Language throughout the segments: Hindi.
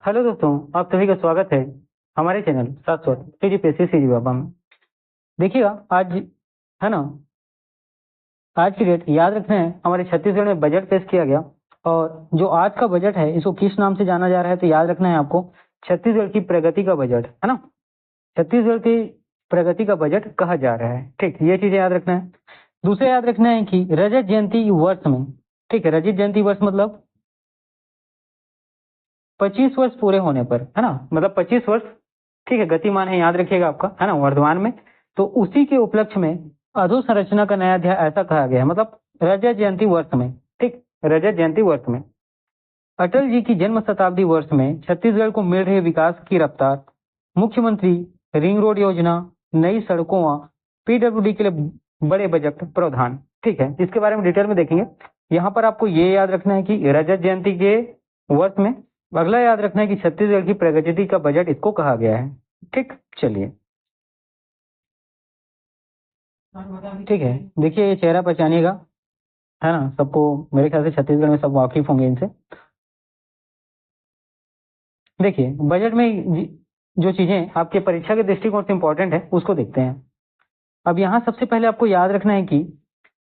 हेलो दोस्तों, आप सभी का स्वागत है हमारे चैनल शाश्वत TGPSC सीरीज बाबा में। देखिएगा आज, है ना, आज की डेट याद रखना है। हमारे छत्तीसगढ़ में बजट पेश किया गया और जो आज का बजट है इसको किस नाम से जाना जा रहा है तो याद रखना है आपको, छत्तीसगढ़ की प्रगति का बजट, है ना। छत्तीसगढ़ की प्रगति का बजट कहा जा रहा है। ठीक, ये चीजें याद रखना है। दूसरा याद रखना है कि रजत जयंती वर्ष में, ठीक है, रजत जयंती वर्ष मतलब 25 वर्ष पूरे होने पर, है ना, मतलब 25 वर्ष, ठीक है, गतिमान है, याद रखिएगा आपका, है ना, वर्धमान में। तो उसी के उपलक्ष्य में अधोसंरचना का नया अध्याय ऐसा कहा गया है, मतलब रजत जयंती वर्ष में, ठीक, रजत जयंती वर्ष में अटल जी की जन्म शताब्दी वर्ष में छत्तीसगढ़ को मिल रही विकास की रफ्तार, मुख्यमंत्री रिंग रोड योजना, नई सड़कों व PWD के लिए बड़े बजट प्रावधान। ठीक है, इसके बारे में डिटेल में देखेंगे। यहाँ पर आपको ये याद रखना है कि रजत जयंती के वर्ष में, अगला याद रखना है कि छत्तीसगढ़ की प्रगति का बजट इसको कहा गया है। ठीक, चलिए, ठीक है, देखिए ये चेहरा पहचानिएगा, है ना, सबको मेरे ख्याल से छत्तीसगढ़ में सब वाकिफ होंगे इनसे। देखिए बजट में जो चीजें आपके परीक्षा के दृष्टिकोण से इंपॉर्टेंट है उसको देखते हैं। अब यहाँ सबसे पहले आपको याद रखना है कि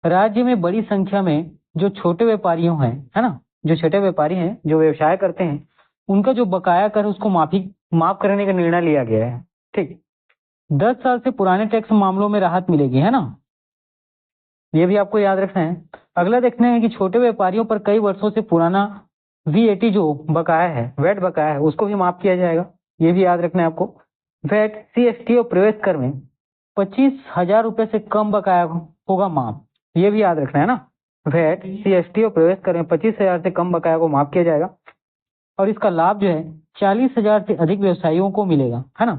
राज्य में बड़ी संख्या में जो छोटे व्यापारियों हैं, है ना, जो छोटे व्यापारी हैं जो व्यवसाय करते हैं, उनका जो बकाया कर उसको माफ करने का निर्णय लिया गया है। ठीक, 10 साल से पुराने टैक्स मामलों में राहत मिलेगी, है ना, ये भी आपको याद रखना है। अगला देखना है कि छोटे व्यापारियों पर कई वर्षों से पुराना VAT जो बकाया है, वैट बकाया है, उसको भी माफ किया जाएगा, ये भी याद रखना है आपको। वैट CST और प्रवेश कर में 25,000 रुपए से कम बकाया होगा माफ, ये भी याद रखना है ना। वैट CST और प्रवेश कर में 25,000 से कम बकाया को माफ किया जाएगा और इसका लाभ जो है 40,000 से अधिक व्यवसायियों को मिलेगा, है ना।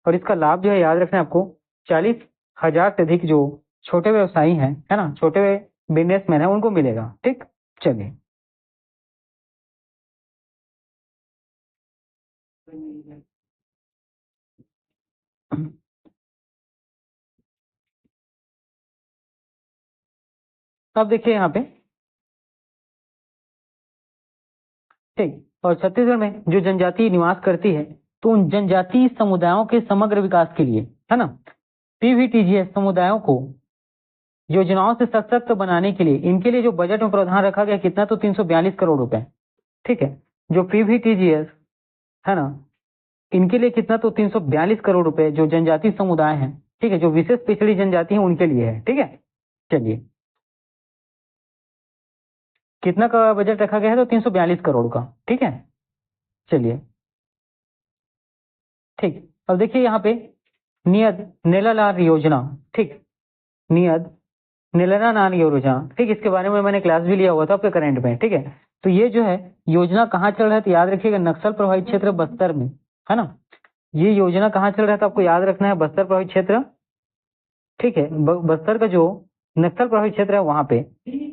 और इसका लाभ जो है याद रखना है आपको, 40,000 से अधिक जो छोटे व्यवसायी हैं, है ना, छोटे बिजनेसमैन है, उनको मिलेगा। ठीक, चलिए, अब देखिए यहाँ पे, ठीक, और छत्तीसगढ़ में जो जनजाति निवास करती है तो उन जनजातीय समुदायों के समग्र विकास के लिए, है ना, PVTGS समुदायों को योजनाओं से सशक्त बनाने के लिए इनके लिए जो बजट में प्रावधान रखा गया कितना, तो 342 करोड़ रुपए। ठीक है, जो PVTGS है ना, इनके लिए कितना, तो 342 करोड़ रुपए जो जनजातीय समुदाय हैं, ठीक है, जो विशेष पिछड़ी जनजाति है उनके लिए है। ठीक है, चलिए, कितना का बजट रखा गया है, तो 342 करोड़ का। ठीक है, चलिए, ठीक, अब देखिए यहाँ पे नियत नेलालार योजना, ठीक, नियत नेलानार योजना, ठीक, इसके बारे में मैंने क्लास भी लिया हुआ था आपके करंट में। ठीक है, तो ये जो है योजना कहाँ चल रहा है, तो याद रखिएगा नक्सल प्रभावित क्षेत्र बस्तर में, है ना। ये योजना कहाँ चल रहा है तो आपको याद रखना है बस्तर प्रभावित क्षेत्र। ठीक है, बस्तर का जो नक्सल प्रभावित क्षेत्र है वहां पे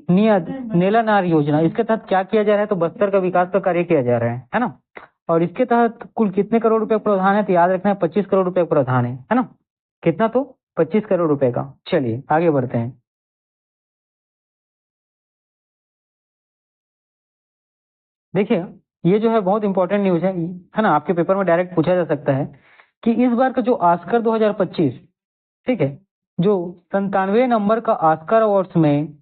नियत नेलानार योजना, इसके तहत क्या किया जा रहा है, तो बस्तर का विकास का कार्य किया जा रहा है ना। और इसके तहत कुल कितने करोड़ रुपए प्रावधान है, तो याद रखना है 25 करोड़ रुपए प्रावधान है ना। कितना, तो 25 करोड़ रुपए का। चलिए आगे बढ़ते हैं। देखिए ये जो है बहुत इंपॉर्टेंट न्यूज है ना, आपके पेपर में डायरेक्ट पूछा जा सकता है कि इस बार का जो ऑस्कर 2025, ठीक है, जो 97 नंबर का ऑस्कर अवार्ड्स में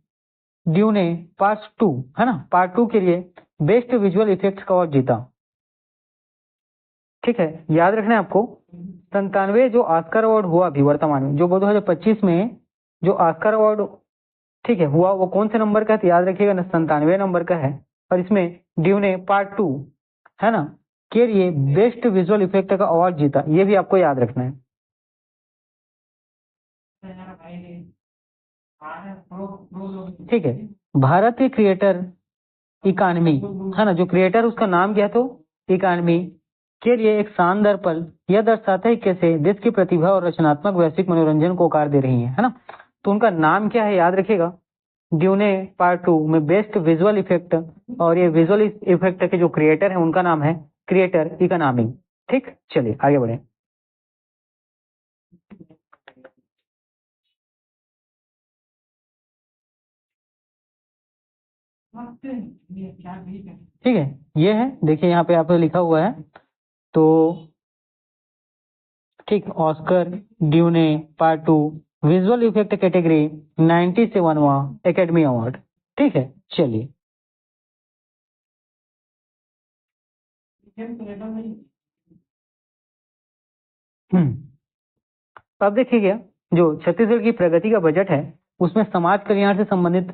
ड्यू ने पार्ट 2, है ना, पार्ट 2 के लिए बेस्ट विजुअल इफेक्ट्स का अवार्ड जीता। ठीक है, याद रखना है आपको 97 जो ऑस्कर अवार्ड हुआ अभी वर्तमान में, जो 2025 में जो ऑस्कर अवार्ड, ठीक है, हुआ, वो कौन से नंबर का है, तो याद रखिएगा 97 नंबर का है। और इसमें ड्यू ने पार्ट 2, है ना, के लिए बेस्ट विजुअल इफेक्ट का अवार्ड जीता, ये भी आपको याद रखना है। ठीक है, भारत के क्रिएटर इकानमी, है ना, जो क्रिएटर उसका नाम क्या है, तो इकानमी के लिए एक शानदार पल, यह दर्शाता है कैसे देश की प्रतिभा और रचनात्मक वैश्विक मनोरंजन को आकार दे रही है ना। तो उनका नाम क्या है, याद रखिएगा, ड्यूने पार्ट 2 में बेस्ट विजुअल इफेक्ट, और ये विजुअल इफेक्ट के जो क्रिएटर है उनका नाम है क्रिएटर इकोनॉमी। ठीक, चलिए आगे बढ़े। ठीक है, ये है, देखिए यहाँ पे आप लिखा हुआ है तो ठीक, Oscar Dune part 2 visual effect category 97वां एकेडमी अवार्ड। ठीक है, चलिए। अब देखिएगा, जो छत्तीसगढ़ की प्रगति का बजट है उसमें समाज कल्याण से संबंधित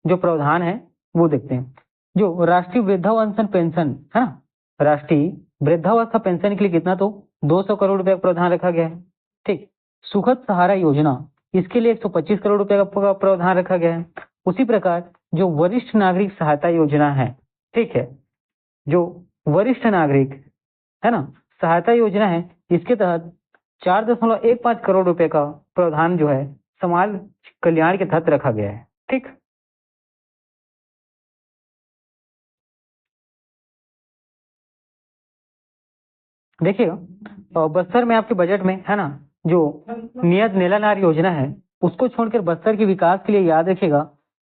जो प्रावधान है वो देखते हैं। जो राष्ट्रीय वृद्धावस्था पेंशन है ना, राष्ट्रीय वृद्धावस्था पेंशन के लिए कितना, तो 200 करोड़ रुपए का प्रावधान रखा गया है। ठीक, सुखद सहारा योजना, इसके लिए 125 करोड़ रुपए का प्रावधान रखा गया है। उसी प्रकार जो वरिष्ठ नागरिक सहायता योजना है, ठीक है, जो वरिष्ठ नागरिक है ना सहायता योजना है, इसके तहत 4.15 करोड़ रुपए का प्रावधान जो है समाज कल्याण के तहत रखा गया है। ठीक, देखिएगा बस्तर में आपके बजट में है ना, जो नियत नीलानार योजना है उसको छोड़कर बस्तर के विकास के लिए याद रखिएगा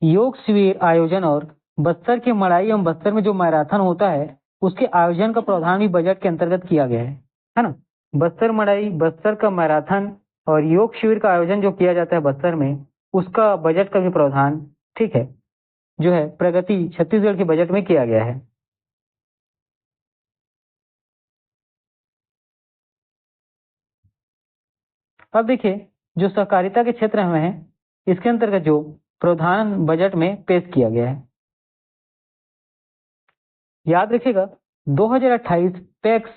योग शिविर आयोजन और बस्तर के मड़ाई एवं बस्तर में जो मैराथन होता है उसके आयोजन का प्रावधान भी बजट के अंतर्गत किया गया है ना। बस्तर मड़ाई, बस्तर का मैराथन और योग शिविर का आयोजन जो किया जाता है बस्तर में, उसका बजट का भी प्रावधान, ठीक है, जो है प्रगति छत्तीसगढ़ के बजट में किया गया है। अब देखिए, जो सहकारिता के क्षेत्र में है इसके अंतर्गत जो प्रावधान बजट में पेश किया गया है, याद रखिएगा 2028 पैक्स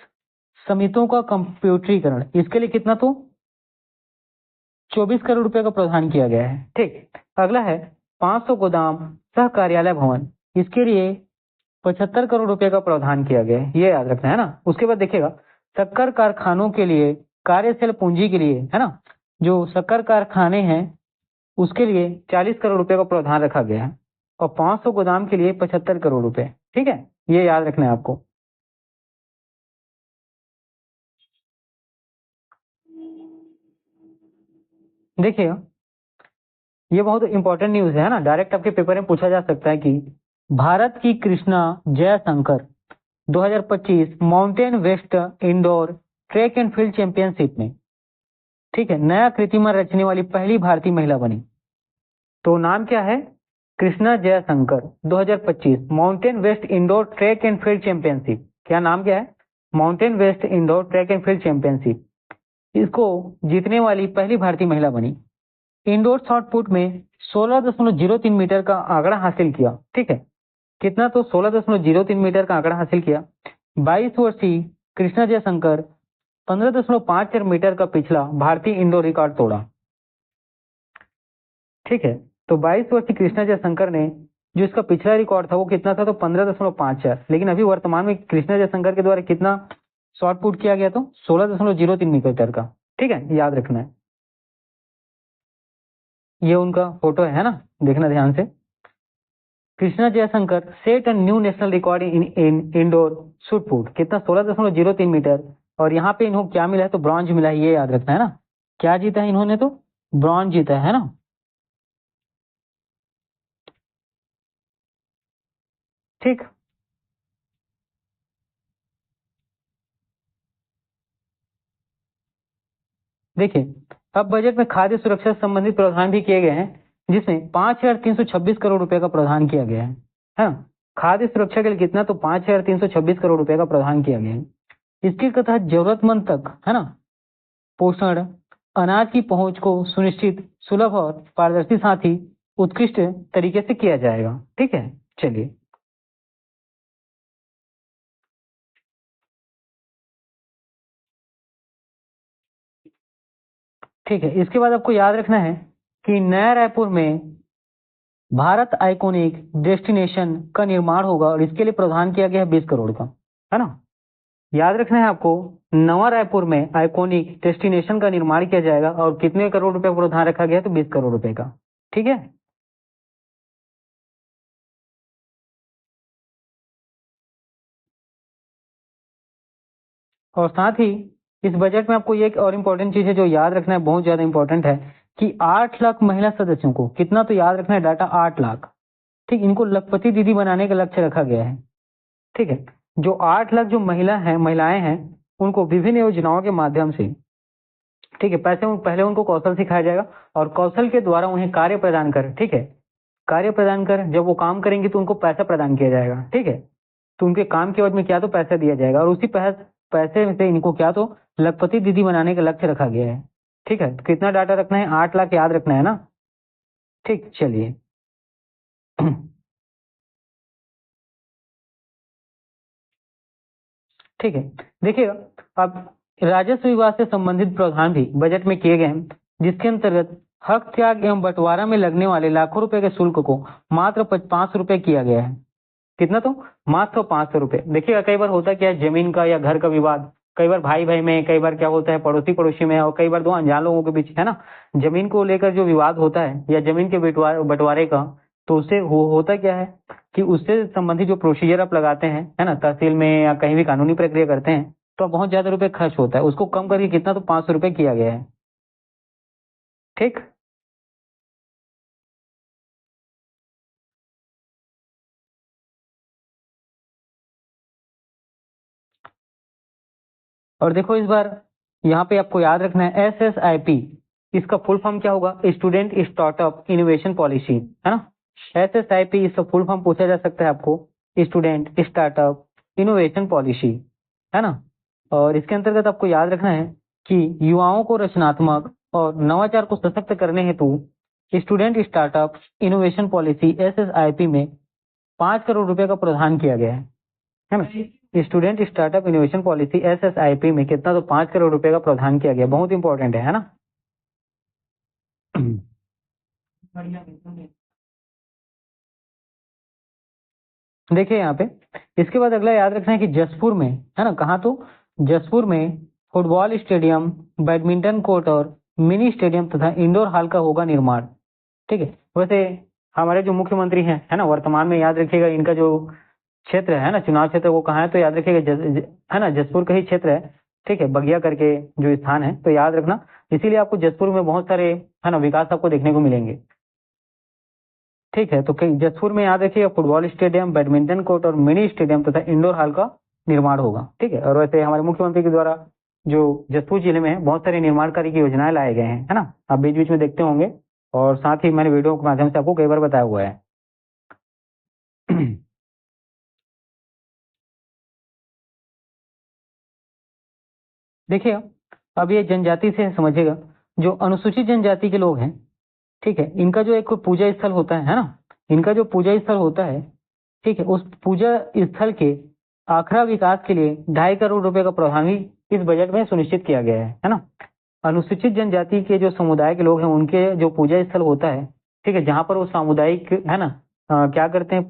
समितियों का कंप्यूटरीकरण, इसके लिए कितना, तो 24 करोड़ रुपए का प्रावधान किया गया है। ठीक, अगला है 500 गोदाम सह कार्यालय भवन, इसके लिए 75 करोड़ रुपए का प्रावधान किया गया है, ये याद रखना है ना। उसके बाद देखिएगा शक्कर कारखानों के लिए कार्यशील पूंजी के लिए है ना, जो शक्कर कारखाने हैं उसके लिए 40 करोड़ रुपए का प्रावधान रखा गया है और 500 गोदाम के लिए 75 करोड़ रुपए। ठीक है, ये याद रखना है आपको। देखिए, ये बहुत इंपॉर्टेंट न्यूज है ना, डायरेक्ट आपके पेपर में पूछा जा सकता है कि भारत की Krishna Jayshankar 2025 Mountain West indoor track and field championship में, ठीक है, नया कीर्तिमान रचने वाली पहली भारतीय महिला बनी। तो नाम क्या है, Krishna Jayshankar 2025 Mountain West indoor track and field championship. क्या नाम क्या है, Mountain West indoor track and field championship. इसको जीतने वाली पहली भारतीय महिला बनी। इंडोर शॉट पुट में 16.03 मीटर का आंकड़ा हासिल किया। ठीक है, कितना, तो 16.03 मीटर का आंकड़ा हासिल किया। 22 वर्षीय कृष्णा जयशंकर 15.54 मीटर का पिछला भारतीय इंडोर रिकॉर्ड तोड़ा। ठीक है, तो 22 वर्षीय कृष्णा जयशंकर ने जो इसका पिछला रिकॉर्ड था वो कितना था, तो 15.54, लेकिन अभी वर्तमान में कृष्णा जयशंकर के द्वारा कितना शॉट पुट किया गया, तो 16.03 मीटर का। ठीक है, याद रखना है। ये उनका फोटो है ना, देखना ध्यान से। Krishna Jaishankar set a new national record in indoor shoot put, कितना, 16.03 मीटर। और यहाँ पे इन्हों क्या मिला है, तो ब्रॉन्ज मिला है, ये याद रखना है ना। क्या जीता है इन्होंने, तो ब्रॉन्ज जीता है ना। ठीक, देखिए अब बजट में खाद्य सुरक्षा से संबंधित प्रावधान भी किए गए हैं, जिसमें 5,326 करोड़ रुपए का प्रावधान किया गया है ना। खाद्य सुरक्षा के लिए कितना, तो 5,326 करोड़ रुपए का प्रावधान किया गया है। इसके तहत जरूरतमंद तक है ना पोषण अनाज की पहुंच को सुनिश्चित, सुलभ और पारदर्शी, साथ ही उत्कृष्ट तरीके से किया जाएगा। ठीक है, चलिए। ठीक है, इसके बाद आपको याद रखना है कि नया रायपुर में भारत आइकोनिक डेस्टिनेशन का निर्माण होगा और इसके लिए प्रावधान किया गया है 20 करोड़ का, है ना। याद रखना है आपको, नवा रायपुर में आइकोनिक डेस्टिनेशन का निर्माण किया जाएगा और कितने करोड़ रुपए का प्रावधान रखा गया है, तो 20 करोड़ रुपए का। ठीक है, और साथ ही इस बजट में आपको ये एक और इम्पोर्टेंट चीज है जो याद रखना है, बहुत ज्यादा इंपॉर्टेंट है, कि 8 लाख महिला सदस्यों को, कितना, तो याद रखना है डाटा 8 लाख, ठीक, इनको लखपति दीदी बनाने का लक्ष्य रखा गया है। ठीक है, जो 8 लाख जो महिलाएं हैं उनको विभिन्न योजनाओं के माध्यम से, ठीक है, पहले उनको कौशल सिखाया जाएगा और कौशल के द्वारा उन्हें कार्य प्रदान कर, ठीक है, कार्य प्रदान कर, जब वो काम करेंगे तो उनको पैसा प्रदान किया जाएगा, ठीक है, तो उनके काम के एवज में क्या तो पैसा दिया जाएगा और उसी पैसे में से इनको क्या तो लखपति दीदी बनाने का लक्ष्य रखा गया है, ठीक है। तो कितना डाटा रखना है, 8 लाख याद रखना है ना, ठीक, चलिए। ठीक है, देखिएगा, अब राजस्व विभाग से संबंधित प्रावधान भी बजट में किए गए हैं, जिसके अंतर्गत हक त्याग एवं बंटवारा में लगने वाले लाखों रुपए के शुल्क को मात्र 500 रुपए किया गया है। कितना तो मात्र 500 रुपए। देखिएगा, कई बार होता क्या है, जमीन का या घर का विवाद, कई बार भाई भाई में, कई बार क्या होता है पड़ोसी पड़ोसी में, और कई बार दो अनजान लोगों के बीच, है ना, जमीन को लेकर जो विवाद होता है या जमीन के बंटवारे का, तो उससे होता क्या है कि उससे संबंधित जो प्रोसीजर आप लगाते हैं, है ना, तहसील में या कहीं भी कानूनी प्रक्रिया करते हैं, तो बहुत ज्यादा रुपए खर्च होता है, उसको कम करके कितना तो 500 रुपए किया गया है, ठीक। और देखो इस बार यहाँ पे आपको याद रखना है SSIP, इसका फुल फॉर्म क्या होगा, स्टूडेंट स्टार्टअप इनोवेशन पॉलिसी, है ना। SSIP इसका फुल फॉर्म पूछा जा सकता है आपको, स्टूडेंट स्टार्टअप इनोवेशन पॉलिसी, है ना। और इसके अंतर्गत आपको याद रखना है कि युवाओं को रचनात्मक और नवाचार को सशक्त करने हेतु student startup innovation policy SSIP में 5 करोड़ रुपए का प्रावधान किया गया है ना। Student startup innovation policy SSIP में कितना तो 5 करोड़ रुपए का प्रावधान किया गया, बहुत इंपॉर्टेंट है ना। देखिए यहाँ पे, इसके बाद अगला याद रखना है कि जसपुर में, है ना, कहाँ तो जसपुर में फुटबॉल स्टेडियम, बैडमिंटन कोर्ट और मिनी स्टेडियम तथा इंडोर हॉल का होगा निर्माण, ठीक है। वैसे हमारे जो मुख्यमंत्री हैं, है ना, वर्तमान में, याद रखिएगा इनका जो क्षेत्र है ना, चुनाव क्षेत्र, वो कहाँ है तो याद रखिएगा है ना, जसपुर का ही क्षेत्र है, ठीक है, बगिया करके जो स्थान है, तो याद रखना। इसीलिए आपको जसपुर में बहुत सारे, है ना, विकास आपको देखने को मिलेंगे, ठीक है। तो जसपुर में याद रखिएगा फुटबॉल स्टेडियम, बैडमिंटन कोर्ट और मिनी स्टेडियम तथा इंडोर हॉल का निर्माण होगा, ठीक है। और वैसे हमारे मुख्यमंत्री के द्वारा जो जसपुर जिले में बहुत सारे निर्माण कार्य की योजनाएं लाए गए हैं, है ना, आप बीच बीच में देखते होंगे, और साथ ही मैंने वीडियो के माध्यम से आपको कई बार बताया हुआ है। देखिए, अब ये जनजाति से समझिएगा, जो अनुसूचित जनजाति के लोग हैं, ठीक है, इनका जो एक पूजा स्थल होता है ना, इनका जो पूजा स्थल होता है, ठीक है, उस पूजा स्थल के आखरा विकास के लिए 2.5 करोड़ रुपए का प्रावधान भी इस बजट में सुनिश्चित किया गया है ना। अनुसूचित जनजाति के जो समुदाय के लोग हैं, उनके जो पूजा स्थल होता है, ठीक है, जहाँ पर वो सामुदायिक, है ना, क्या करते हैं,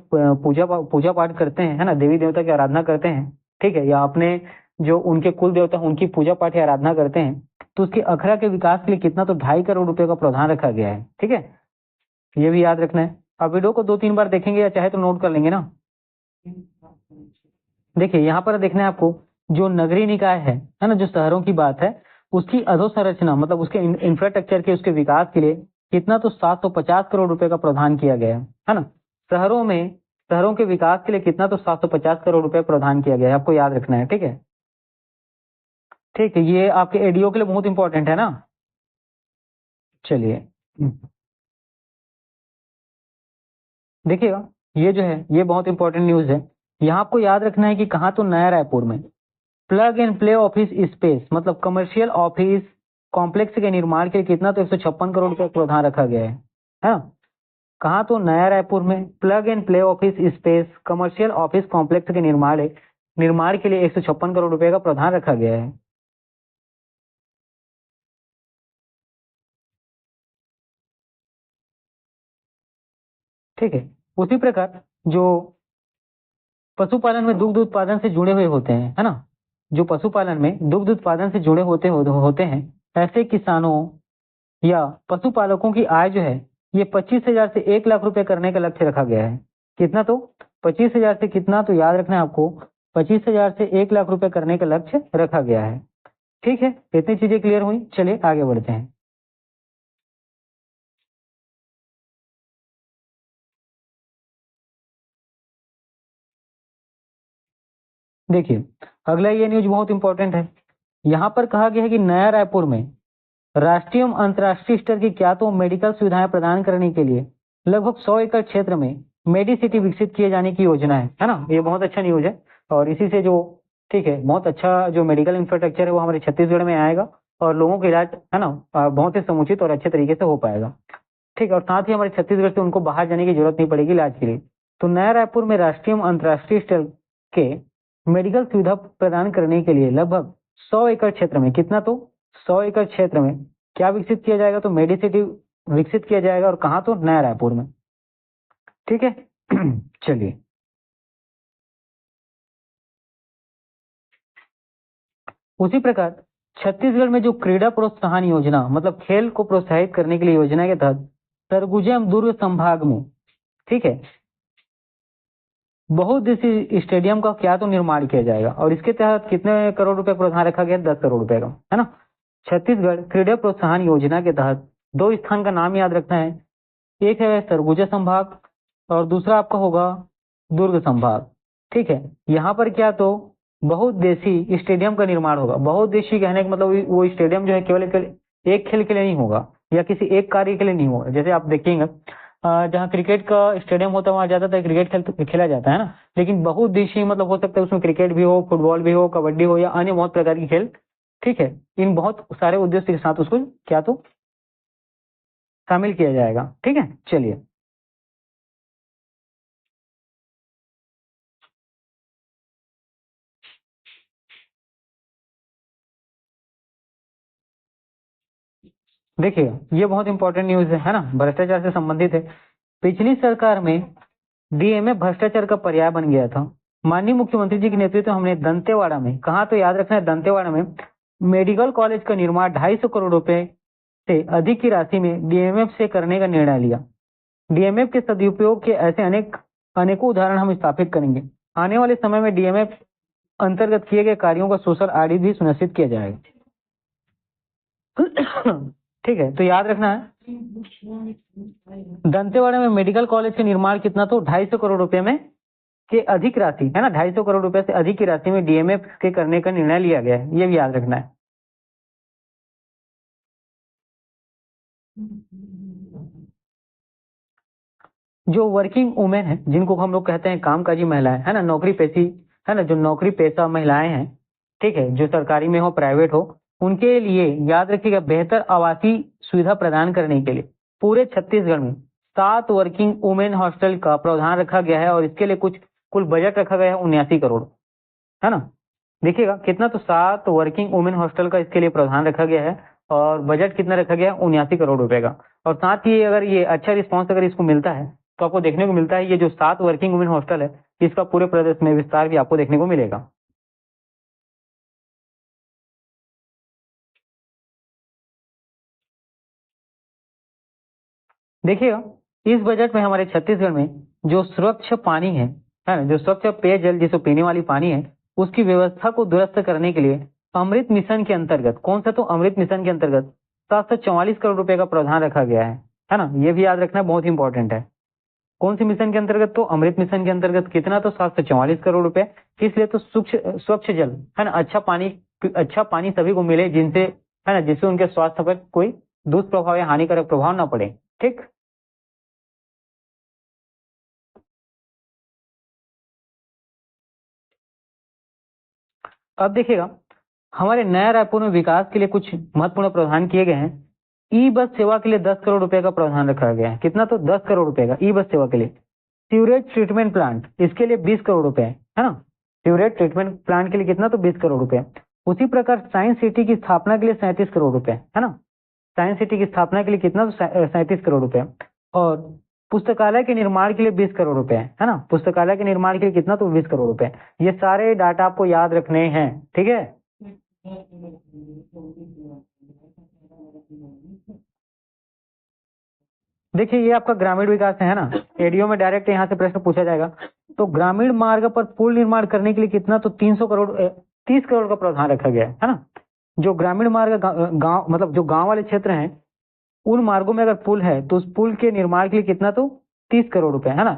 पूजा पाठ करते हैं, है ना, देवी देवता की आराधना करते हैं, ठीक है, या अपने जो उनके कुल देवता हैं उनकी पूजा पाठ या आराधना करते हैं, तो उसके अखड़ा के विकास के लिए कितना तो 2.5 करोड़ रुपए का प्रावधान रखा गया है, ठीक है। ये भी याद रखना है। अब वीडियो को 2-3 बार देखेंगे या चाहे तो नोट कर लेंगे ना। देखिए यहाँ पर देखना है आपको, जो नगरीय निकाय है ना, जो शहरों की बात है, उसकी अधोसंरचना, मतलब उसके इंफ्रास्ट्रक्चर के, उसके विकास के लिए कितना तो 750 करोड़ रुपए का प्रावधान किया गया है ना। शहरों में, शहरों के विकास के लिए कितना तो 750 करोड़ रुपए प्रावधान किया गया है, आपको याद रखना है, ठीक है। ठीक है, ये आपके एडीओ के लिए बहुत इंपॉर्टेंट है ना। चलिए, देखिएगा, ये जो है ये बहुत इंपॉर्टेंट न्यूज है। यहाँ आपको याद रखना है कि कहाँ तो नया रायपुर में plug and play office space, मतलब कमर्शियल ऑफिस कॉम्प्लेक्स के निर्माण के लिए कितना तो 156 करोड़ रुपए का प्रावधान रखा गया है ना। कहाँ तो नया रायपुर में plug and play office space commercial office complex के निर्माण के लिए 156 करोड़ रुपए का प्रावधान रखा गया है, ठीक है। उसी प्रकार जो पशुपालन में दुग्ध उत्पादन से जुड़े हुए होते हैं, है ना, जो पशुपालन में दुग्ध उत्पादन से जुड़े होते हैं, ऐसे किसानों या पशुपालकों की आय जो है, ये 25,000 से 1 लाख रुपए करने का लक्ष्य रखा गया है। कितना तो 25,000 से कितना तो याद रखना है आपको, 25,000 से 1 लाख रुपए करने का लक्ष्य रखा गया है, ठीक है। इतनी चीजें क्लियर हुई, चलिए आगे बढ़ते हैं। देखिए, अगला ये न्यूज बहुत इंपॉर्टेंट है। यहाँ पर कहा गया है कि नया रायपुर में राष्ट्रीय एवं अंतर्राष्ट्रीय स्तर की क्या तो मेडिकल सुविधाएं प्रदान करने के लिए लगभग 100 एकड़ क्षेत्र में मेडी सिटी विकसित किए जाने की योजना है ना। ये बहुत अच्छा न्यूज है और इसी से जो ठीक है बहुत अच्छा जो मेडिकल इंफ्रास्ट्रक्चर है वो हमारे छत्तीसगढ़ में आएगा और लोगों का इलाज है ना बहुत ही समुचित और अच्छे तरीके से हो पाएगा। ठीक है, और साथ ही हमारे छत्तीसगढ़ से उनको बाहर जाने की जरूरत नहीं पड़ेगी इलाज के लिए। तो नया रायपुर में राष्ट्रीय एवं अंतर्राष्ट्रीय स्तर के मेडिकल सुविधा प्रदान करने के लिए लगभग 100 एकड़ क्षेत्र में कितना तो 100 एकड़ क्षेत्र में क्या विकसित किया जाएगा तो मेडिसिटी विकसित किया जाएगा और कहाँ तो नया रायपुर में। ठीक है चलिए उसी प्रकार छत्तीसगढ़ में जो क्रीड़ा प्रोत्साहन योजना मतलब खेल को प्रोत्साहित करने के लिए योजना के तहत सरगुजा एवं दुर्ग संभाग में ठीक है बहुउद्देशीय स्टेडियम का क्या तो निर्माण किया जाएगा और इसके तहत कितने करोड़ रुपए प्रावधान रखा गया 10 करोड़ रुपए का है ना। छत्तीसगढ़ क्रीड़ा प्रोत्साहन योजना के तहत 2 स्थान का नाम याद रखना है, एक है सरगुजा संभाग और दूसरा आपका होगा दुर्ग संभाग। ठीक है, यहाँ पर क्या तो बहुउद्देशीय स्टेडियम का निर्माण होगा। बहुउद्देशीय कहने का मतलब वो स्टेडियम जो है केवल एक खेल के लिए नहीं होगा या किसी एक कार्य के लिए नहीं होगा। जैसे आप देखेंगे जहाँ क्रिकेट का स्टेडियम होता है वहाँ ज्यादातर क्रिकेट खेला जाता है ना, लेकिन बहुउद्देशीय मतलब हो सकता है उसमें क्रिकेट भी हो, फुटबॉल भी हो, कबड्डी हो या अन्य बहुत प्रकार की खेल। ठीक है, इन बहुत सारे उद्देश्य के साथ उसको क्या तो शामिल किया जाएगा। ठीक है चलिए देखिए ये बहुत इंपॉर्टेंट न्यूज है ना, भ्रष्टाचार से संबंधित है। पिछली सरकार में डीएमएफ भ्रष्टाचार का पर्याय बन गया था। माननीय मुख्यमंत्री जी के नेतृत्व में हमने दंतेवाड़ा में कहा तो याद रखना है दंतेवाड़ा में मेडिकल कॉलेज का निर्माण 250 करोड़ रुपए से अधिक की राशि में डीएमएफ से करने का निर्णय लिया। डीएमएफ के सदुपयोग के ऐसे अनेकों उदाहरण हम स्थापित करेंगे। आने वाले समय में डीएमएफ अंतर्गत किए गए कार्यों का सोशल ऑडिट भी सुनिश्चित किया जाएगा। ठीक है, तो याद रखना है दंतेवाड़ा में मेडिकल कॉलेज का निर्माण कितना तो 250 करोड़ रुपए में के अधिक राशि है ना, 250 करोड़ रुपए से अधिक की राशि में डीएमएफ के करने का निर्णय लिया गया है, ये भी याद रखना है। जो वर्किंग वुमेन है जिनको हम लोग कहते हैं कामकाजी महिलाएं है ना, नौकरी पेशी है ना, जो नौकरी पेशा महिलाएं हैं ठीक है, जो सरकारी में हो प्राइवेट हो, उनके लिए याद रखिएगा बेहतर आवासीय सुविधा प्रदान करने के लिए पूरे छत्तीसगढ़ में 7 वर्किंग वुमेन हॉस्टल का प्रावधान रखा गया है और इसके लिए कुल बजट रखा गया है 79 करोड़ है ना। देखिएगा कितना तो 7 वर्किंग वुमेन हॉस्टल का इसके लिए प्रावधान रखा गया है और बजट कितना रखा गया है 79 करोड़ रुपए का। और साथ ही अगर ये अच्छा रिस्पॉन्स अगर इसको मिलता है तो आपको देखने को मिलता है ये जो 7 वर्किंग वुमेन हॉस्टल है इसका पूरे प्रदेश में विस्तार भी आपको देखने को मिलेगा। देखिएगा इस बजट में हमारे छत्तीसगढ़ में जो स्वच्छ पानी है ना, जो स्वच्छ पेयजल जिसको पीने वाली पानी है उसकी व्यवस्था को दुरुस्त करने के लिए अमृत मिशन के अंतर्गत कौन सा तो अमृत मिशन के अंतर्गत 744 करोड़ रुपए का प्रावधान रखा गया है ना, ये भी याद रखना बहुत इंपॉर्टेंट है। कौन सी मिशन के अंतर्गत तो अमृत मिशन के अंतर्गत कितना तो 744 करोड़ रुपए, इसलिए तो स्वच्छ जल है ना, अच्छा पानी सभी को मिले जिनसे है ना, जिससे उनके स्वास्थ्य पर कोई दुष्प्रभाव या हानिकारक प्रभाव ना पड़े। ठीक, अब देखिएगा हमारे नया रायपुर में विकास के लिए कुछ महत्वपूर्ण प्रावधान किए गए हैं। ई बस सेवा के लिए 10 करोड़ रुपए का प्रावधान रखा गया है, कितना तो 10 करोड़ रुपए का ई बस सेवा के लिए। सीवरेज ट्रीटमेंट प्लांट इसके लिए 20 करोड़ रुपए है ना, सीवरेज ट्रीटमेंट प्लांट के लिए कितना तो 20 करोड़ रुपए। उसी प्रकार साइंस सिटी की स्थापना के लिए 37 करोड़ रुपए है ना, साइंस सिटी की स्थापना के लिए कितना तो 37 करोड़ रुपए। और पुस्तकालय के निर्माण के लिए 20 करोड़ रुपए है ना, पुस्तकालय के निर्माण के लिए कितना तो 20 करोड़ रुपए। ये सारे डाटा आपको याद रखने हैं। ठीक है, देखिए ये आपका ग्रामीण विकास है ना, एडीओ में डायरेक्ट यहाँ से प्रश्न पूछा जाएगा। तो ग्रामीण मार्ग पर पुल निर्माण करने के लिए कितना तो 300 करोड़ 30 करोड़ का प्रावधान रखा गया है ना। जो ग्रामीण मार्ग गांव मतलब जो गांव वाले क्षेत्र हैं उन मार्गों में अगर पुल है तो उस पुल के निर्माण के लिए कितना तो 30 करोड़ रुपए है ना।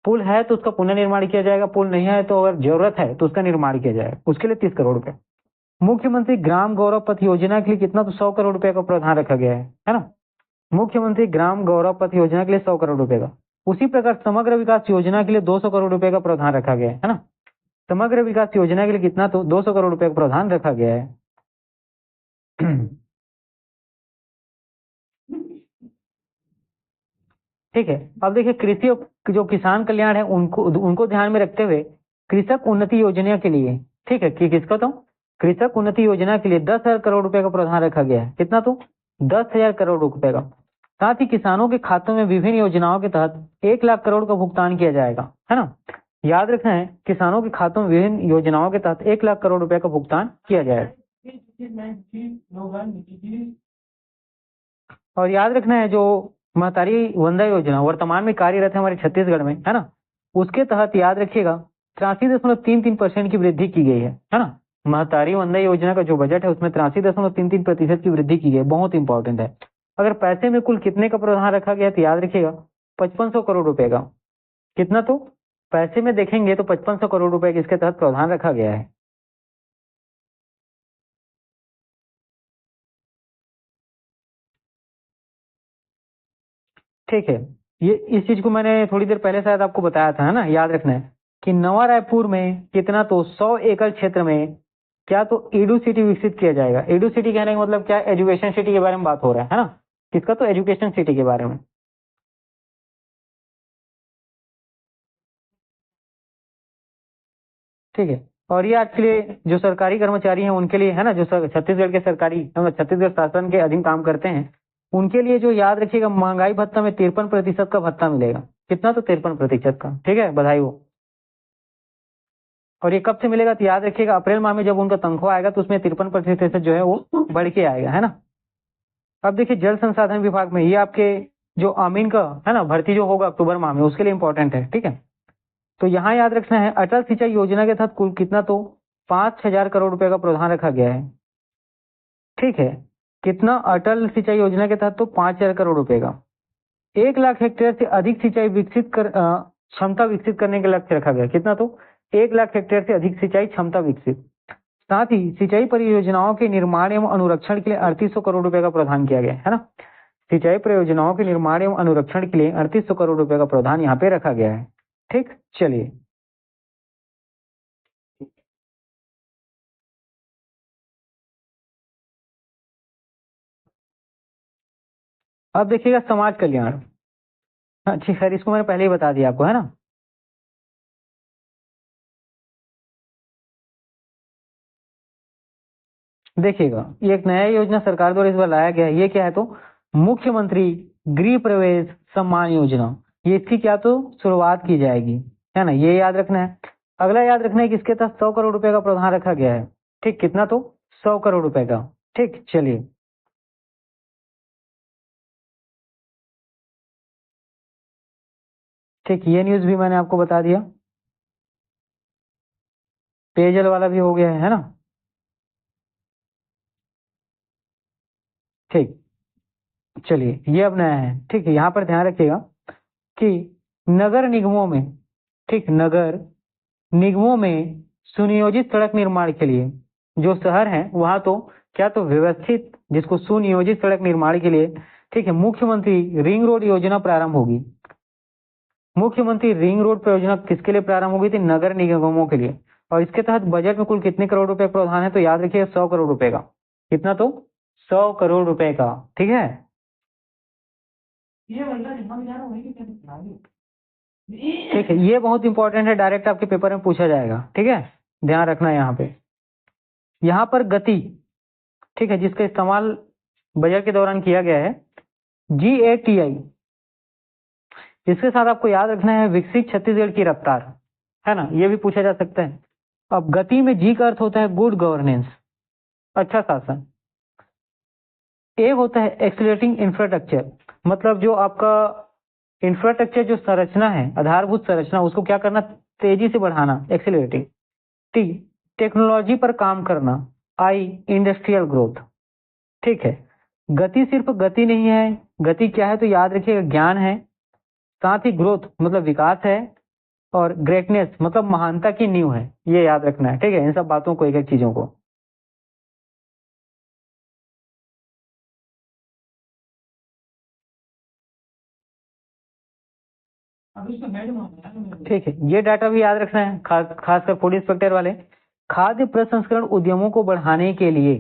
पुल है तो उसका पुनर्निर्माण किया जाएगा, पुल नहीं है तो अगर जरूरत है तो उसका निर्माण किया जाएगा, उसके लिए 30 करोड़ रुपए। मुख्यमंत्री ग्राम गौरव पथ योजना के लिए कितना, तो 100 करोड़ रुपए का प्रावधान रखा गया है ना। मुख्यमंत्री ग्राम गौरव पथ योजना के लिए 100 करोड़ रुपए का। उसी प्रकार समग्र विकास योजना के लिए 200 करोड़ रुपए का प्रावधान रखा गया है ना। समग्र विकास योजना के लिए कितना, तो 200 करोड़ रुपए का प्रावधान रखा गया है। ठीक है, अब देखिए कृषि और जो किसान कल्याण है उनको ध्यान में रखते हुए कृषक उन्नति योजना के लिए, ठीक है, कि किसका, तो कृषक उन्नति योजना के लिए 10,000 करोड़ रुपए का प्रावधान रखा गया है। कितना, तो 10,000 करोड़ रुपए का। साथ ही किसानों के खातों में विभिन्न योजनाओं के तहत 1 लाख करोड़ का भुगतान किया जाएगा, है ना। याद रखना है, किसानों के खातों में विभिन्न योजनाओं के तहत 1 लाख करोड़ रुपए का भुगतान किया जाएगा। और याद रखना है, जो महतारी वंदना योजना वर्तमान में कार्यरत है हमारे छत्तीसगढ़ में, है ना, उसके तहत याद रखिएगा 83.33% की वृद्धि की गई है ना। महतारी वंदना योजना का जो बजट है उसमें 83.33% की वृद्धि की गई है, बहुत इंपॉर्टेंट है। अगर पैसे में कुल कितने का प्रावधान रखा गया तो याद रखिएगा 5500 करोड़ रुपए का। कितना, तो पैसे में देखेंगे तो 5500 करोड़ रुपए इसके तहत प्रावधान रखा गया है। ठीक है, ये इस चीज को मैंने थोड़ी देर पहले शायद आपको बताया था, है ना। याद रखना है कि नवा रायपुर में कितना, तो 100 एकड़ क्षेत्र में क्या, तो एडू सिटी विकसित किया जाएगा। एडू सिटी कहने का मतलब क्या, एजुकेशन सिटी के बारे में बात हो रहा है ना। किसका, तो एजुकेशन सिटी के बारे में। ठीक है, और ये आज के लिए जो सरकारी कर्मचारी हैं उनके लिए, है ना, जो छत्तीसगढ़ के सरकारी छत्तीसगढ़ शासन के अधीन काम करते हैं उनके लिए, जो याद रखिएगा महंगाई भत्ता में 53% का भत्ता मिलेगा। कितना, तो 53% का। ठीक है, बधाई हो। और ये कब से मिलेगा, तो याद रखिएगा अप्रैल माह में जब उनका तनख्वाह आएगा तो उसमें 53% जो है वो बढ़ के आएगा, है ना। अब देखिए जल संसाधन विभाग में ये आपके जो आमीन का, है ना, भर्ती जो होगा अक्टूबर माह में, उसके लिए इंपॉर्टेंट है। ठीक है, तो यहाँ याद रखना है अटल सिंचाई योजना के तहत कुल कितना, तो 5,000 करोड़ रुपए का प्रावधान रखा गया है। ठीक है, कितना, अटल सिंचाई योजना के तहत तो 5,000 करोड़ रुपए का। 1 लाख हेक्टेयर से अधिक सिंचाई क्षमता विकसित करने का लक्ष्य रखा गया। कितना, तो 1 लाख हेक्टेयर से अधिक सिंचाई क्षमता विकसित। साथ ही सिंचाई परियोजनाओं के निर्माण एवं अनुरक्षण के लिए 3800 करोड़ रुपए का प्रावधान किया गया है ना। सिंचाई परियोजनाओं के निर्माण एवं अनुरक्षण के लिए 3800 करोड़ रुपए का प्रावधान यहाँ पे रखा गया है। ठीक, चलिए अब देखिएगा समाज कल्याण। हाँ ठीक, खैर इसको मैंने पहले ही बता दिया आपको, है ना। देखिएगा ये एक नया योजना सरकार द्वारा इस बार लाया गया है। ये क्या है, तो मुख्यमंत्री गृह प्रवेश सम्मान योजना। ये इसकी क्या, तो शुरुआत की जाएगी, है ना, ये याद रखना है। अगला याद रखना है कि इसके तहत 100 करोड़ रुपए का प्रावधान रखा गया है। ठीक, कितना, तो 100 करोड़ रुपए का। ठीक, चलिए ठीक, ये न्यूज भी मैंने आपको बता दिया। पेयजल वाला भी हो गया है ना। ठीक, चलिए ये अब नया है। ठीक है, यहाँ पर ध्यान रखिएगा कि नगर निगमों में, ठीक, नगर निगमों में सुनियोजित सड़क निर्माण के लिए जो शहर है वहां तो क्या, तो व्यवस्थित जिसको सुनियोजित सड़क निर्माण के लिए, ठीक है, मुख्यमंत्री रिंग रोड योजना प्रारंभ होगी। मुख्यमंत्री रिंग रोड परियोजना किसके लिए प्रारंभ होगी थी, नगर निगमों के लिए। और इसके तहत बजट में कुल कितने करोड़ रुपए प्रावधान है, तो याद रखिए 100 करोड़ रुपए का। कितना, तो 100 करोड़ रुपए का। ठीक है, ठीक है, ये बहुत इंपॉर्टेंट है, डायरेक्ट आपके पेपर में पूछा जाएगा। ठीक है, ध्यान रखना यहाँ पे। यहाँ पर गति, ठीक है, जिसका इस्तेमाल बजट के दौरान किया गया है, GATI। इसके साथ आपको याद रखना है विकसित छत्तीसगढ़ की रफ्तार, है ना, ये भी पूछा जा सकता है। अब गति में G का अर्थ होता है गुड गवर्नेंस, अच्छा शासन। ए होता है एक्सीलरेटिंग इंफ्रास्ट्रक्चर, मतलब जो आपका इंफ्रास्ट्रक्चर जो संरचना है, आधारभूत संरचना, उसको क्या करना, तेजी से बढ़ाना, एक्सीलरेटिंग। टी, टेक्नोलॉजी पर काम करना। आई, इंडस्ट्रियल ग्रोथ। ठीक है, गति सिर्फ गति नहीं है, गति क्या है, तो याद रखिएगा ज्ञान है। साथ ही ग्रोथ मतलब विकास है। और ग्रेटनेस मतलब महानता की नींव है, ये याद रखना है, ठीक है, इन सब बातों को, एक एक चीजों को। ठीक है, ये डाटा भी याद रखना है, खासकर फूड इंस्पेक्टर वाले। खाद्य प्रसंस्करण उद्यमों को बढ़ाने के लिए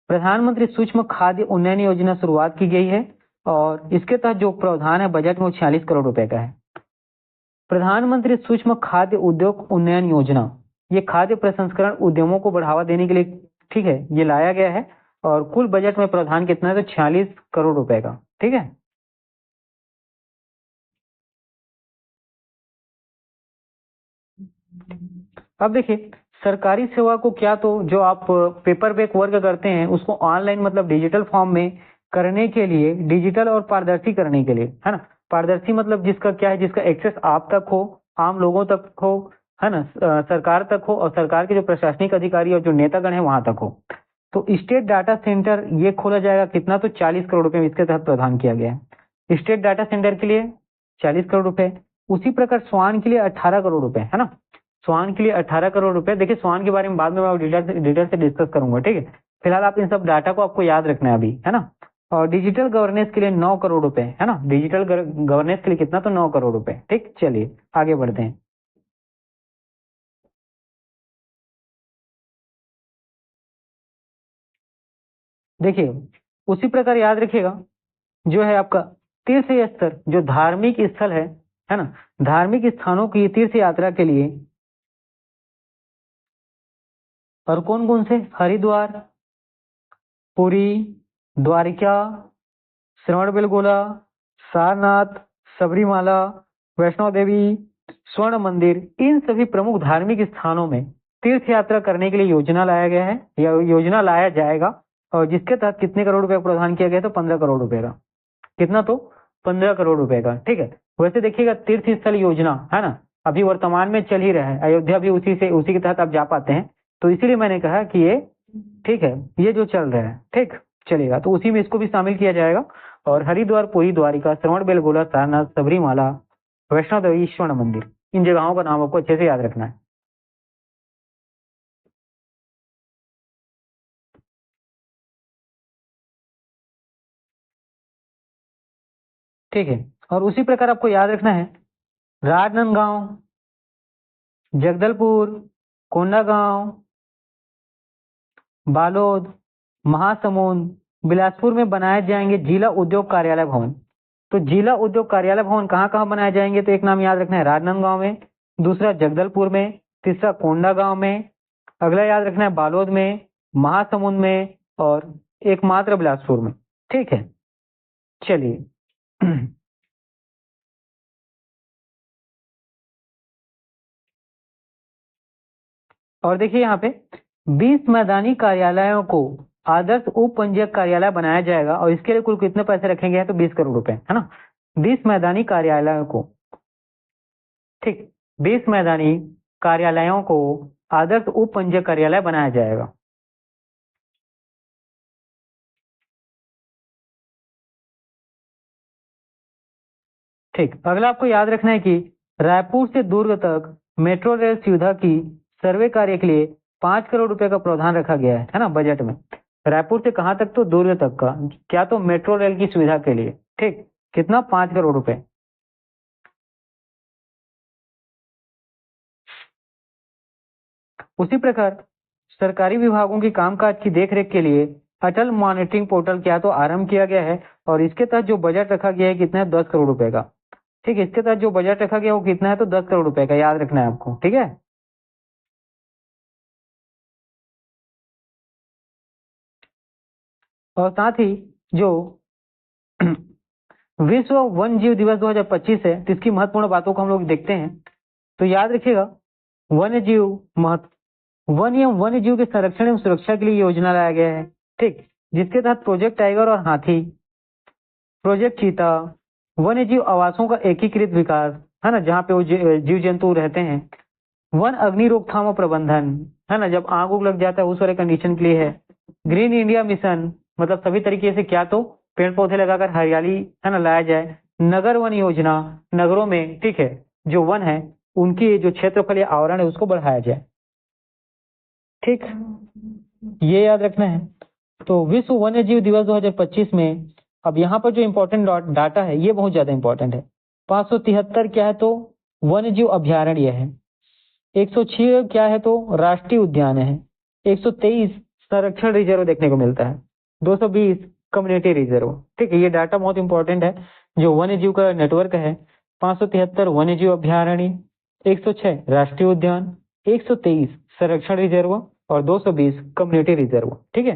प्रधानमंत्री सूक्ष्म खाद्य उन्नयन योजना शुरुआत की गई है, और इसके तहत जो प्रावधान है बजट में वो 46 करोड़ रुपए का है। प्रधानमंत्री सूक्ष्म खाद्य उद्योग उन्नयन योजना, ये खाद्य प्रसंस्करण उद्यमों को बढ़ावा देने के लिए, ठीक है, ये लाया गया है, और कुल बजट में प्रावधान कितना है, तो 46 करोड़ रुपए का, ठीक है। अब देखिए, सरकारी सेवा को क्या तो जो आप पेपर बेक वर्क करते हैं उसको ऑनलाइन मतलब डिजिटल फॉर्म में करने के लिए, डिजिटल और पारदर्शी करने के लिए, है ना, पारदर्शी मतलब जिसका क्या है, जिसका एक्सेस आप तक हो, आम लोगों तक हो, है ना, सरकार तक हो, और सरकार के जो प्रशासनिक अधिकारी और जो नेतागण है वहां तक हो। तो स्टेट डाटा सेंटर ये खोला जाएगा, कितना, तो 40 करोड़ रुपए इसके तहत प्रदान किया गया है स्टेट डाटा सेंटर के लिए, 40 करोड़ रुपए। उसी प्रकार स्वान के लिए 18 करोड़ रुपए, है ना, स्वान के लिए 18 करोड़ रुपए। देखिए, स्वान के बारे में बाद में मैं डिटेल से डिस्कस करूंगा, ठीक है। फिलहाल आप इन सब डाटा को आपको याद रखना है अभी, है ना। और डिजिटल गवर्नेंस के लिए 9 करोड़ रुपए, है ना, डिजिटल गवर्नेंस के लिए कितना, तो 9 करोड़ रुपए, ठीक। चलिए आगे बढ़ते हैं। देखिए, उसी प्रकार याद रखिएगा, जो है आपका तीर्थ स्थल, जो धार्मिक स्थल है ना, धार्मिक स्थानों की तीर्थ यात्रा के लिए, और कौन कौन से, हरिद्वार, पुरी, द्वारिका, श्रवणबेलगोला, सारनाथ, सबरीमाला, वैष्णो देवी, स्वर्ण मंदिर, इन सभी प्रमुख धार्मिक स्थानों में तीर्थ यात्रा करने के लिए योजना लाया गया है, या योजना लाया जाएगा, और जिसके तहत कितने करोड़ रुपए का प्रावधान किया गया, तो 15 करोड़ रुपए का, कितना, तो 15 करोड़ रुपए का, ठीक है। वैसे देखिएगा, तीर्थ स्थल योजना, है ना, अभी वर्तमान में चल ही रहा है, अयोध्या भी उसी के तहत आप जा पाते हैं, तो इसीलिए मैंने कहा कि ये, ठीक है, ये जो चल रहा है, ठीक चलेगा, तो उसी में इसको भी शामिल किया जाएगा। और हरिद्वार, पुरी, द्वारिका, श्रवणबेलगोला, सारनाथ, सबरीमाला, वैष्णो देवी, स्वर्ण मंदिर, इन जगहों का नाम आपको अच्छे से याद रखना है। ठीक है, और उसी प्रकार आपको याद रखना है, राजनांदगांव, जगदलपुर, कोंडागांव, बालोद, महासमुंद, बिलासपुर में बनाए जाएंगे जिला उद्योग कार्यालय भवन। तो जिला उद्योग कार्यालय भवन कहाँ कहाँ बनाए जाएंगे, तो एक नाम याद रखना है, राजनांदगांव में, दूसरा जगदलपुर में, तीसरा कोंडागांव में, अगला याद रखना है बालोद में, महासमुंद में, और एकमात्र बिलासपुर में, ठीक है। चलिए और देखिए यहाँ पे 20 मैदानी कार्यालयों को आदर्श उप पंजीयक कार्यालय बनाया जाएगा, और इसके लिए कुल कितने पैसे रखे गए हैं, तो 20 करोड़ रुपए, है ना, 20 मैदानी कार्यालयों को, ठीक, 20 मैदानी कार्यालयों को आदर्श उप पंजीयक कार्यालय बनाया जाएगा। ठीक, अगला आपको याद रखना है कि रायपुर से दुर्ग तक मेट्रो रेल सुविधा की सर्वे कार्य के लिए 5 करोड़ रुपए का प्रावधान रखा गया है ना, बजट में। रायपुर से कहाँ तक, तो दुर्ग तक का, क्या तो मेट्रो रेल की सुविधा के लिए, ठीक, कितना, 5 करोड़ रुपए। उसी प्रकार सरकारी विभागों की कामकाज की देखरेख के लिए अटल मॉनिटरिंग पोर्टल क्या तो आरंभ किया गया है, और इसके तहत जो बजट रखा गया है कितना है, 10 करोड़ रुपए का, ठीक है। इसके तहत जो बजट रखा गया है वो कितना है, तो 10 करोड़ रुपए का, याद रखना है आपको, ठीक है। और साथ ही जो विश्व वन जीव दिवस 2025 है, तो इसकी महत्वपूर्ण बातों को हम लोग देखते हैं। तो याद रखिएगा, वन्य जीव महत्व, वन एवं वन्य जीव के संरक्षण एवं सुरक्षा के लिए योजना लाया गया है, ठीक, जिसके तहत प्रोजेक्ट टाइगर और हाथी, प्रोजेक्ट चीता, वन्य जीव आवासों का एकीकृत विकास, है ना, जहाँ पे वो जीव जंतु रहते हैं, वन अग्नि रोकथाम और प्रबंधन, है ना, जब आग उग लग जाता है उस वाले कंडीशन के लिए है। ग्रीन इंडिया मिशन, मतलब सभी तरीके से क्या तो पेड़ पौधे लगाकर हरियाली, है ना, लाया जाए। नगर वन योजना, नगरों में, ठीक है, जो वन है उनकी जो क्षेत्रफल या आवरण है उसको बढ़ाया जाए। ठीक, ये याद रखना है। तो विश्व वन्य जीव दिवस 2025 में अब यहाँ पर जो इम्पोर्टेंट डाटा है ये बहुत ज्यादा इम्पोर्टेंट है। 573 क्या है तो वन्य जीव अभ्यारण्य है, 106 क्या है तो राष्ट्रीय उद्यान है, 123 संरक्षण रिजर्व देखने को मिलता है, 220 कम्युनिटी रिजर्व। ठीक है, ये डाटा बहुत इंपॉर्टेंट है। जो वन्य जीव का नेटवर्क है 573 वन्य जीव अभ्यारण्य, 106 राष्ट्रीय उद्यान, 123 संरक्षण रिजर्व और 220 कम्युनिटी रिजर्व। ठीक है,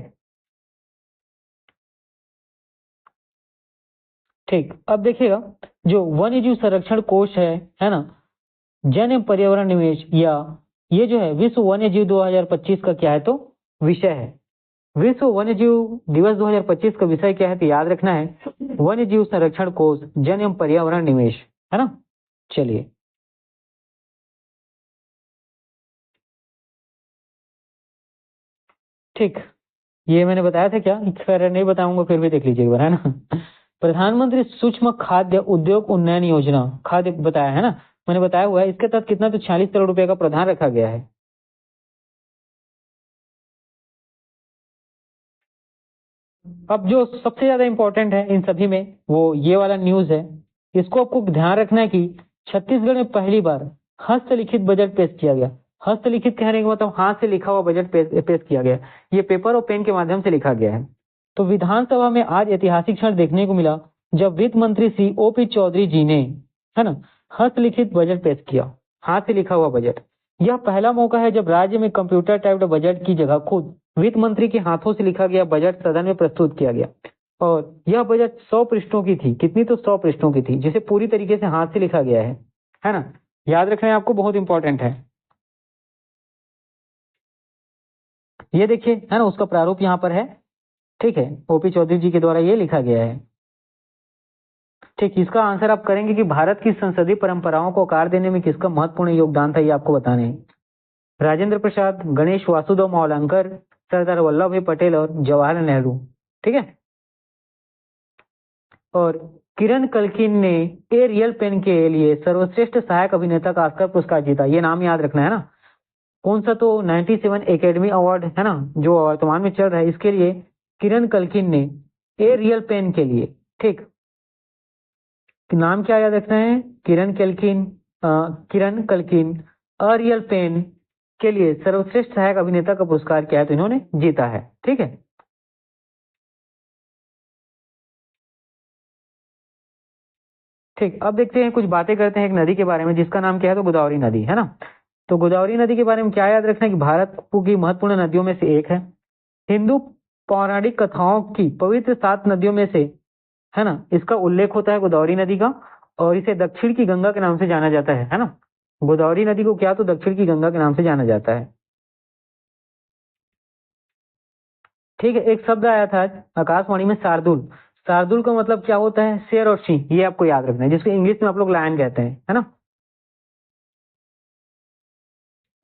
ठीक। अब देखिएगा जो वन्य जीव संरक्षण कोष है ना, जन एवं पर्यावरण निवेश, या ये जो है विश्व वन्य जीव 2025 का क्या है तो विषय है। विश्व वन्य जीव दिवस 2025 का विषय क्या है तो याद रखना है वन्य जीव संरक्षण कोष जन एवं पर्यावरण निवेश, है ना। चलिए, ठीक, ये मैंने बताया था क्या, खैर नहीं बताऊंगा फिर भी देख लीजिए एक बार, है ना। प्रधानमंत्री सूक्ष्म खाद्य उद्योग उन्नयन योजना, खाद्य बताया है ना, मैंने बताया हुआ है। इसके तहत कितना तो 46 करोड़ रुपए का प्रावधान रखा गया है। अब जो सबसे ज्यादा इंपॉर्टेंट है इन सभी में वो ये वाला न्यूज है, इसको आपको ध्यान रखना है कि छत्तीसगढ़ में पहली बार हस्तलिखित बजट पेश किया गया। हस्तलिखित कहने का मतलब हाथ से लिखा हुआ बजट पेश किया गया। ये पेपर और पेन के माध्यम से लिखा गया है। तो विधानसभा में आज ऐतिहासिक क्षण देखने को मिला जब वित्त मंत्री श्री ओपी चौधरी जी ने, है ना, हस्तलिखित बजट पेश किया, हाथ से लिखा हुआ बजट। यह पहला मौका है जब राज्य में कंप्यूटर टाइप्ड बजट की जगह खुद वित्त मंत्री के हाथों से लिखा गया बजट सदन में प्रस्तुत किया गया। और यह बजट 100 पृष्ठों की थी। कितनी तो 100 पृष्ठों की थी, जिसे पूरी तरीके से हाथ से लिखा गया है ना। याद रखना है आपको, बहुत इंपॉर्टेंट है। ये देखिए, है ना, उसका प्रारूप यहाँ पर है। ठीक है, ओपी चौधरी जी के द्वारा ये लिखा गया है। ठीक, इसका आंसर आप करेंगे कि भारत की संसदीय परंपराओं को आकार देने में किसका महत्वपूर्ण योगदान था, ये आपको बताना है। राजेंद्र प्रसाद, गणेश वासुदेव मावलंकर, सरदार वल्लभ भाई पटेल और जवाहरलाल नेहरू। ठीक है, और किरण कल्किन ने ए रियल पेन के लिए सर्वश्रेष्ठ सहायक अभिनेता का ऑस्कर पुरस्कार जीता। ये नाम याद रखना है ना। कौन सा तो 97 एकेडमी अवार्ड, है ना, जो वर्तमान में चल रहा है, इसके लिए किरण कल्किन ने ए रियल पेन के लिए, ठीक, नाम क्या याद रखना है, किरण कल्किन अ रियल पेन के लिए सर्वश्रेष्ठ सहायक अभिनेता का पुरस्कार क्या है तो इन्होंने जीता है। ठीक है, ठीक। अब देखते हैं, कुछ बातें करते हैं एक नदी के बारे में जिसका नाम क्या है तो गोदावरी नदी, है ना। तो गोदावरी नदी के बारे में क्या याद रखना है कि भारत की महत्वपूर्ण नदियों में से एक है। हिंदू पौराणिक कथाओं की पवित्र 7 नदियों में से, है ना, इसका उल्लेख होता है गोदावरी नदी का। और इसे दक्षिण की गंगा के नाम से जाना जाता है ना। गोदावरी नदी को क्या तो दक्षिण की गंगा के नाम से जाना जाता है। ठीक है, एक शब्द आया था आकाशवाणी में, शार्दुल। शार्दुल का मतलब क्या होता है, शेर और सिंह, ये आपको याद रखना है, जिसको इंग्लिश में आप लोग लायन कहते हैं, है ना।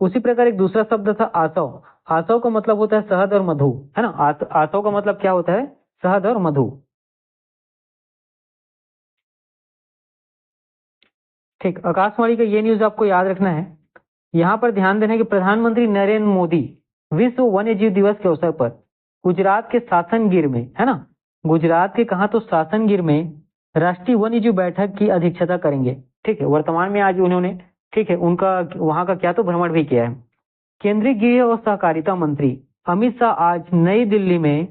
उसी प्रकार एक दूसरा शब्द था आसव। आसव का मतलब होता है शहद और मधु, है ना। आसव का मतलब क्या होता है, शहद और मधु। ठीक, आकाशवाणी का ये न्यूज आपको याद रखना है। यहाँ पर ध्यान देना है कि प्रधानमंत्री नरेंद्र मोदी विश्व वन्य जीव दिवस के अवसर पर गुजरात के सासनगिर में, है ना, गुजरात के कहा तो सासनगिर में राष्ट्रीय वन्य जीव बैठक की अध्यक्षता करेंगे। ठीक है, वर्तमान में आज उन्होंने, ठीक है, उनका वहां का क्या तो भ्रमण भी किया है। केंद्रीय गृह और सहकारिता मंत्री अमित शाह आज नई दिल्ली में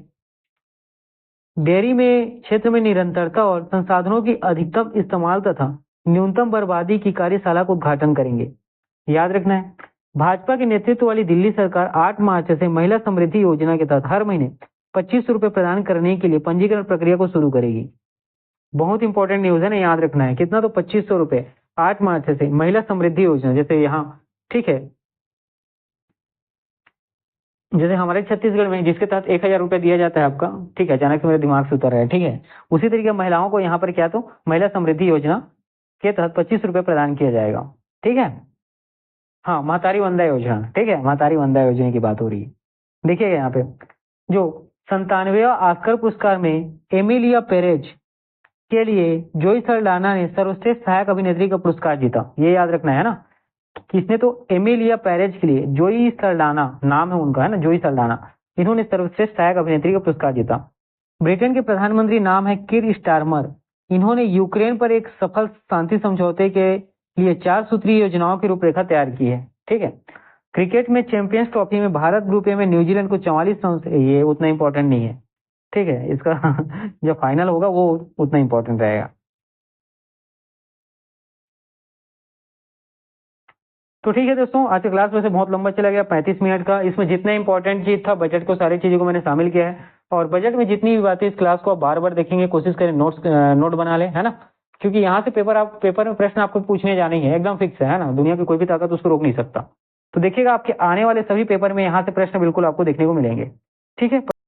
डेयरी में क्षेत्र में निरंतरता और संसाधनों की अधिकतम इस्तेमाल तथा न्यूनतम बर्बादी की कार्यशाला का उद्घाटन करेंगे। याद रखना है, भाजपा के नेतृत्व वाली दिल्ली सरकार 8 मार्च से महिला समृद्धि योजना के तहत हर महीने 25 रुपए प्रदान करने के लिए पंजीकरण प्रक्रिया को शुरू करेगी। बहुत इंपॉर्टेंट न्यूज है ना, याद रखना है। कितना तो 2500 रुपए 8 मार्च से महिला समृद्धि योजना, जैसे यहाँ, ठीक है, जैसे हमारे छत्तीसगढ़ में जिसके तहत 1000 रुपए दिया जाता है आपका, ठीक है, अचानक से मेरे दिमाग से उतर रहा है, ठीक है, उसी तरीके महिलाओं को यहाँ पर क्या तो महिला समृद्धि योजना के तहत 25 रुपए प्रदान किया जाएगा। ठीक है, हाँ, महतारी वंदना योजना, ठीक है, महतारी वंदना योजना की बात हो रही है। देखिएगा यहाँ पे जो 97वां ऑस्कर पुरस्कार में एमिलिया पेरेज के लिए जोई सल्डाना ने सर्वश्रेष्ठ सहायक अभिनेत्री का पुरस्कार जीता। ये याद रखना है ना। किसने, तो एमिलिया पेरेज के लिए जोई सल्डाना नाम है उनका, है ना, जोई सल्डाना, इन्होंने सर्वश्रेष्ठ सहायक अभिनेत्री का पुरस्कार जीता। ब्रिटेन के प्रधानमंत्री नाम है किर स्टारमर, इन्होंने यूक्रेन पर एक सफल शांति समझौते के लिए 4 सूत्रीय योजनाओं की रूपरेखा तैयार की है। ठीक है। क्रिकेट में चैंपियंस ट्रॉफी में भारत ग्रुप ए में न्यूजीलैंड को 44 रन से, ये उतना इंपॉर्टेंट नहीं है। ठीक है, इसका जो फाइनल होगा वो उतना इंपॉर्टेंट रहेगा। तो ठीक है दोस्तों, आज का क्लास वैसे बहुत लंबा चला गया, 35 मिनट का। इसमें जितना इंपॉर्टेंट चीज था बजट को, सारी चीजों को मैंने शामिल किया है। और बजट में जितनी भी बातें, इस क्लास को आप बार बार देखेंगे, कोशिश करें नोट बना लें, है ना, क्योंकि यहाँ से पेपर में प्रश्न आपको पूछने जाने ही है, एकदम फिक्स है ना, दुनिया की कोई भी ताकत उसको रोक नहीं सकता। तो देखिएगा आपके आने वाले सभी पेपर में यहाँ से प्रश्न बिल्कुल आपको देखने को मिलेंगे। ठीक है।